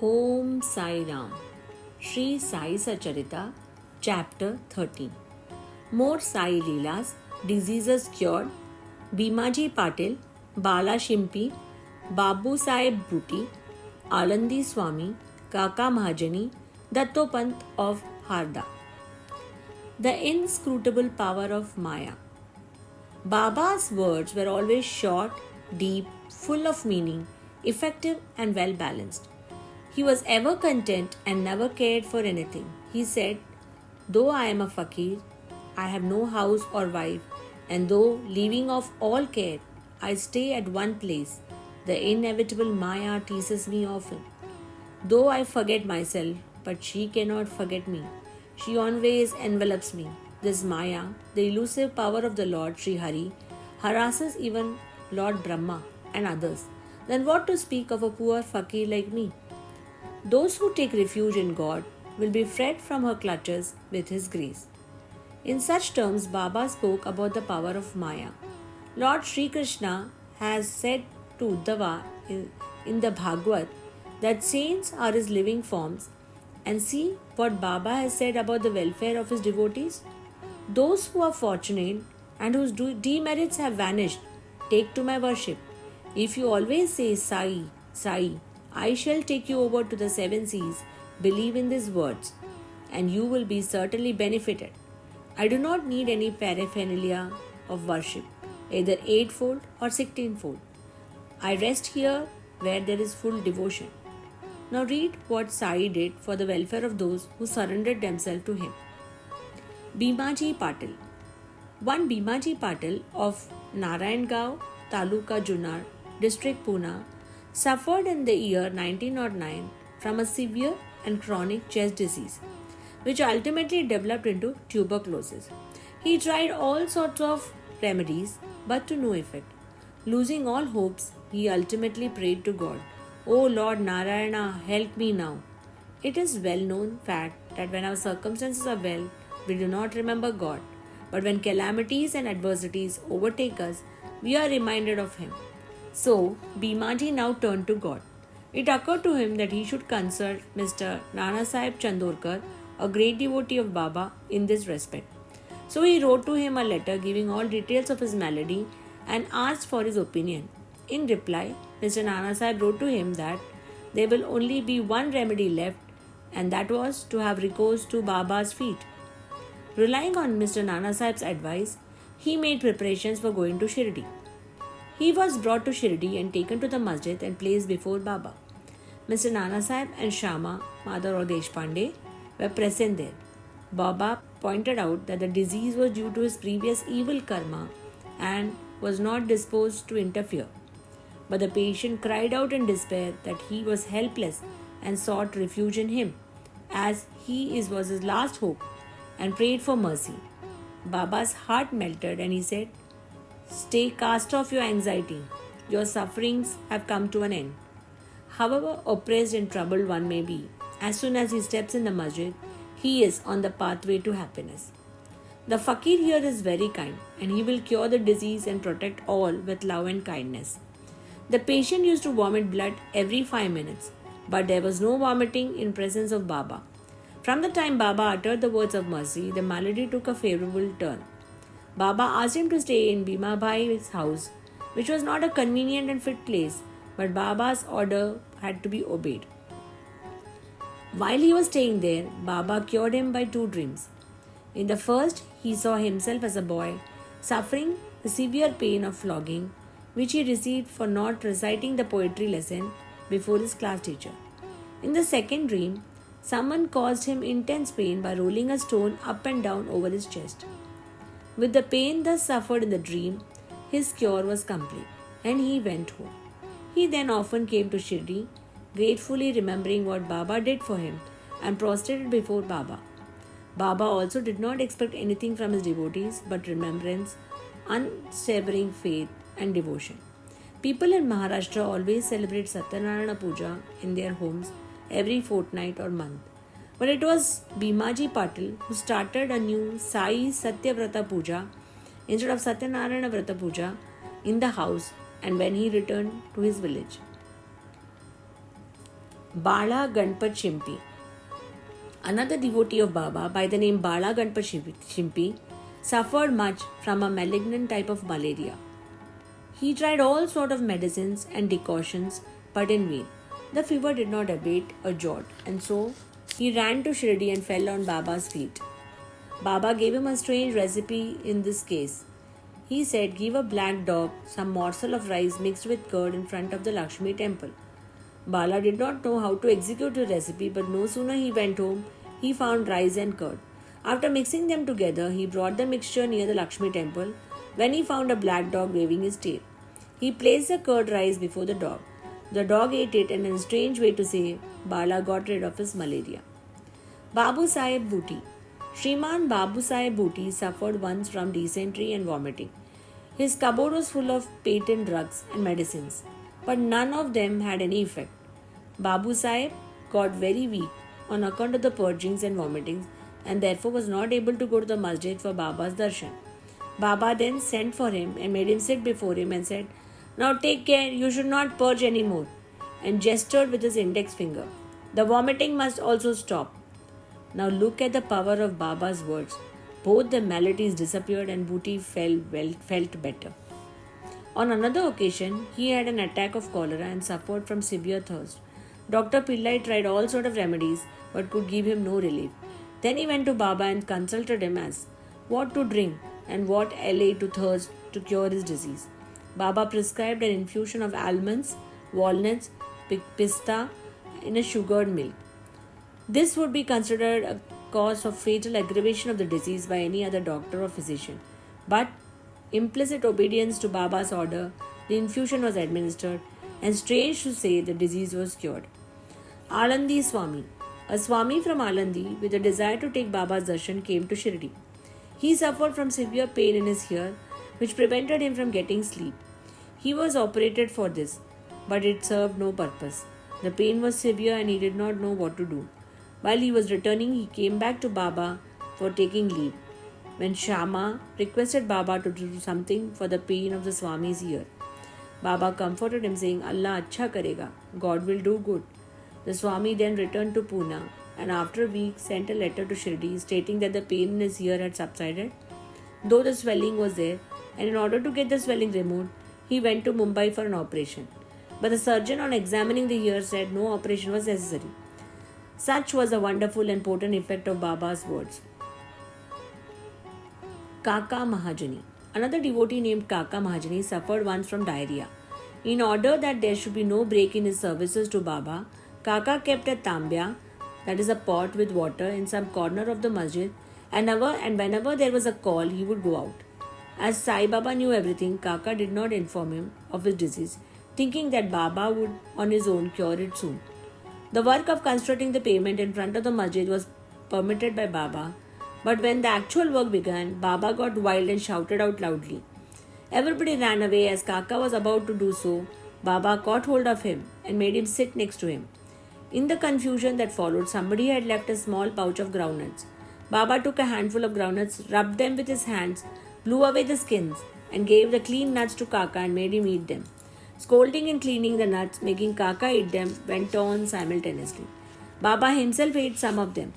Om Sai Ram. Sri Sai Sacharita, Chapter 13. More Sai Leelas, Diseases Cured, Bhimaji Patil, Bala Shimpi, Babu Sahib Bhuti, Alandi Swami, Kaka Mahajani, Dattopant of Harda. The inscrutable power of Maya. Baba's words were always short, deep, full of meaning, effective, and well balanced. He was ever content and never cared for anything. He said, "Though I am a fakir, I have no house or wife, and though leaving off all care, I stay at one place, the inevitable Maya teases me often. Though I forget myself, but she cannot forget me. She always envelops me. This Maya, the elusive power of the Lord Sri Hari, harasses even Lord Brahma and others. Then what to speak of a poor fakir like me? Those who take refuge in God will be freed from her clutches with His grace." In such terms, Baba spoke about the power of Maya. Lord Sri Krishna has said to Uddhava in the Bhagavad that saints are his living forms, and see what Baba has said about the welfare of his devotees. Those who are fortunate and whose demerits have vanished, take to my worship. If you always say Sai, Sai, I shall take you over to the seven seas, believe in these words, and you will be certainly benefited. I do not need any paraphernalia of worship, either eightfold or 16-fold. I rest here where there is full devotion. Now read what Sai did for the welfare of those who surrendered themselves to him. Bhimaji Patil. One Bhimaji Patil of Narayangao, Taluka Junar, District Pune, suffered in the year 1909 from a severe and chronic chest disease, which ultimately developed into tuberculosis. He tried all sorts of remedies, but to no effect. Losing all hopes, he ultimately prayed to God, "O Lord Narayana, help me now." It is well-known fact that when our circumstances are well, we do not remember God, but when calamities and adversities overtake us, we are reminded of Him. So, Bhimaji now turned to God. It occurred to him that he should consult Mr. Nana Sahib Chandorkar, a great devotee of Baba, in this respect. So he wrote to him a letter giving all details of his malady and asked for his opinion. In reply, Mr. Nana Sahib wrote to him that there will only be one remedy left, and that was to have recourse to Baba's feet. Relying on Mr. Nana Sahib's advice, he made preparations for going to Shirdi. He was brought to Shirdi and taken to the masjid and placed before Baba. Mr. Nana Sahib and Shama, Madhav or Deshpande, were present there. Baba pointed out that the disease was due to his previous evil karma and was not disposed to interfere. But the patient cried out in despair that he was helpless and sought refuge in him, as was his last hope, and prayed for mercy. Baba's heart melted and he said, "Stay, cast off your anxiety. Your sufferings have come to an end." However oppressed and troubled one may be, as soon as he steps in the masjid, he is on the pathway to happiness. The fakir here is very kind, and he will cure the disease and protect all with love and kindness. The patient used to vomit blood every 5 minutes, but there was no vomiting in presence of Baba. From the time Baba uttered the words of mercy, the malady took a favorable turn. Baba asked him to stay in Bhima Bhai's house, which was not a convenient and fit place, but Baba's order had to be obeyed. While he was staying there, Baba cured him by 2 dreams. In the first, he saw himself as a boy suffering the severe pain of flogging, which he received for not reciting the poetry lesson before his class teacher. In the second dream, someone caused him intense pain by rolling a stone up and down over his chest. With the pain thus suffered in the dream, his cure was complete, and he went home. He then often came to Shirdi, gratefully remembering what Baba did for him, and prostrated before Baba. Baba also did not expect anything from his devotees but remembrance, unsavouring faith, and devotion. People in Maharashtra always celebrate Satyanarayana Puja in their homes every fortnight or month. But it was Bhimaji Patil who started a new Sai Satyavrata Puja instead of Satyanarayana Vrata Puja in the house and when he returned to his village. Bala Ganpat Shimpi. Another devotee of Baba by the name Bala Ganpat Shimpi suffered much from a malignant type of malaria. He tried all sort of medicines and decoctions, but in vain. The fever did not abate a jot, and so he ran to Shirdi and fell on Baba's feet. Baba gave him a strange recipe in this case. He said, "Give a black dog some morsel of rice mixed with curd in front of the Lakshmi temple." Bala did not know how to execute the recipe, but no sooner he went home, he found rice and curd. After mixing them together, he brought the mixture near the Lakshmi temple when he found a black dog waving his tail. He placed the curd rice before the dog. The dog ate it, and in a strange way to say, Bala got rid of his malaria. Babu Sahib Bhuti. Shriman Babu Sahib Bhuti suffered once from dysentery and vomiting. His cupboard was full of patent drugs and medicines, but none of them had any effect. Babu Sahib got very weak on account of the purgings and vomitings, and therefore was not able to go to the masjid for Baba's darshan. Baba then sent for him and made him sit before him and said, "Now take care, you should not purge any more," and gestured with his index finger. "The vomiting must also stop." Now look at the power of Baba's words. Both the maladies disappeared and Bhuti felt better. On another occasion, he had an attack of cholera and suffered from severe thirst. Dr. Pillai tried all sort of remedies but could give him no relief. Then he went to Baba and consulted him as what to drink and what allay to thirst to cure his disease. Baba prescribed an infusion of almonds, walnuts, pista in a sugared milk. This would be considered a cause of fatal aggravation of the disease by any other doctor or physician. But implicit obedience to Baba's order, the infusion was administered, and strange to say, the disease was cured. Alandi Swami. A Swami from Alandi with a desire to take Baba's darshan came to Shirdi. He suffered from severe pain in his ear, which prevented him from getting sleep. He was operated for this, but it served no purpose. The pain was severe and he did not know what to do. While he was returning, he came back to Baba for taking leave. When Shama requested Baba to do something for the pain of the Swami's ear, Baba comforted him saying, "Allah achha karega, God will do good." The Swami then returned to Pune and after a week sent a letter to Shirdi stating that the pain in his ear had subsided, though the swelling was there, and in order to get the swelling removed, he went to Mumbai for an operation. But the surgeon, on examining the ear, said no operation was necessary. Such was the wonderful and potent effect of Baba's words. Kaka Mahajani. Another devotee named Kaka Mahajani suffered once from diarrhea. In order that there should be no break in his services to Baba, Kaka kept a tambya, that is a pot with water, in some corner of the masjid, and whenever there was a call, he would go out. As Sai Baba knew everything, Kaka did not inform him of his disease, thinking that Baba would on his own cure it soon. The work of constructing the pavement in front of the masjid was permitted by Baba, but when the actual work began, Baba got wild and shouted out loudly. Everybody ran away. As Kaka was about to do so, Baba caught hold of him and made him sit next to him. In the confusion that followed, somebody had left a small pouch of groundnuts. Baba took a handful of groundnuts, rubbed them with his hands, blew away the skins, and gave the clean nuts to Kaka and made him eat them. Scolding and cleaning the nuts, making Kaka eat them, went on simultaneously. Baba himself ate some of them,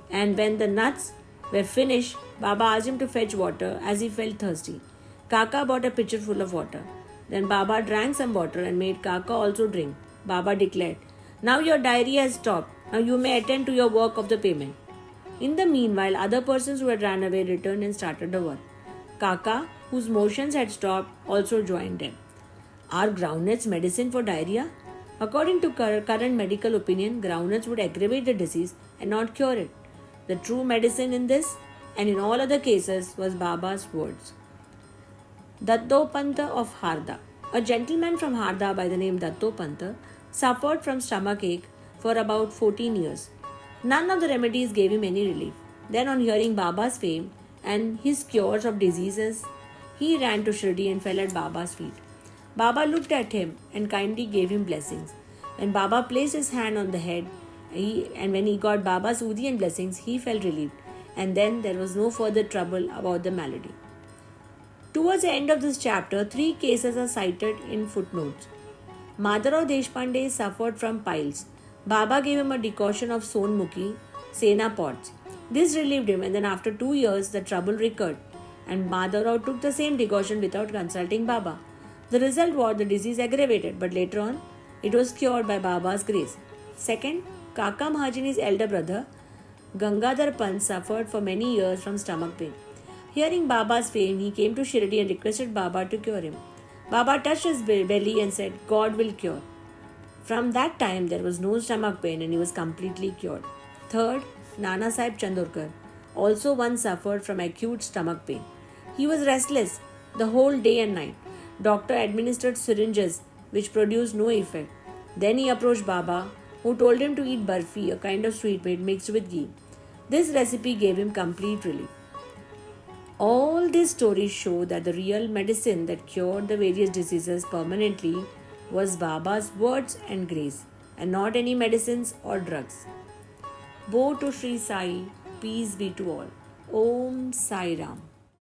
and when the nuts were finished, Baba asked him to fetch water as he felt thirsty. Kaka bought a pitcher full of water. Then Baba drank some water and made Kaka also drink. Baba declared, "Now your diarrhea has stopped. Now you may attend to your work of the payment." In the meanwhile, other persons who had ran away returned and started the work. Kaka, whose motions had stopped, also joined them. Are groundnuts medicine for diarrhea? According to current medical opinion, groundnuts would aggravate the disease and not cure it. The true medicine in this and in all other cases was Baba's words. Dattopanta of Harda. A gentleman from Harda by the name Dattopanta suffered from stomachache for about 14 years. None of the remedies gave him any relief. Then, on hearing Baba's fame and his cures of diseases, he ran to Shirdi and fell at Baba's feet. Baba looked at him and kindly gave him blessings. When Baba placed his hand on the head, and when he got Baba's udi and blessings, he felt relieved, and then there was no further trouble about the malady. Towards the end of this chapter, 3 cases are cited in footnotes. Madhurao Deshpande suffered from piles. Baba gave him a decoction of Sonmukhi, Sena pods. This relieved him, and then after 2 years, the trouble recurred, and Madhavrao took the same decoction without consulting Baba. The result was the disease aggravated, but later on, it was cured by Baba's grace. Second, Kaka Mahajani's elder brother, Gangadhar Pant, suffered for many years from stomach pain. Hearing Baba's fame, he came to Shirdi and requested Baba to cure him. Baba touched his belly and said, God will cure. From that time, there was no stomach pain and he was completely cured. Third, Nana Sahib Chandorkar also once suffered from acute stomach pain. He was restless the whole day and night. Doctor administered syringes which produced no effect. Then he approached Baba, who told him to eat barfi, a kind of sweetmeat mixed with ghee. This recipe gave him complete relief. All these stories show that the real medicine that cured the various diseases permanently was Baba's words and grace, and not any medicines or drugs. Bow to Sri Sai, peace be to all. Om Sai Ram.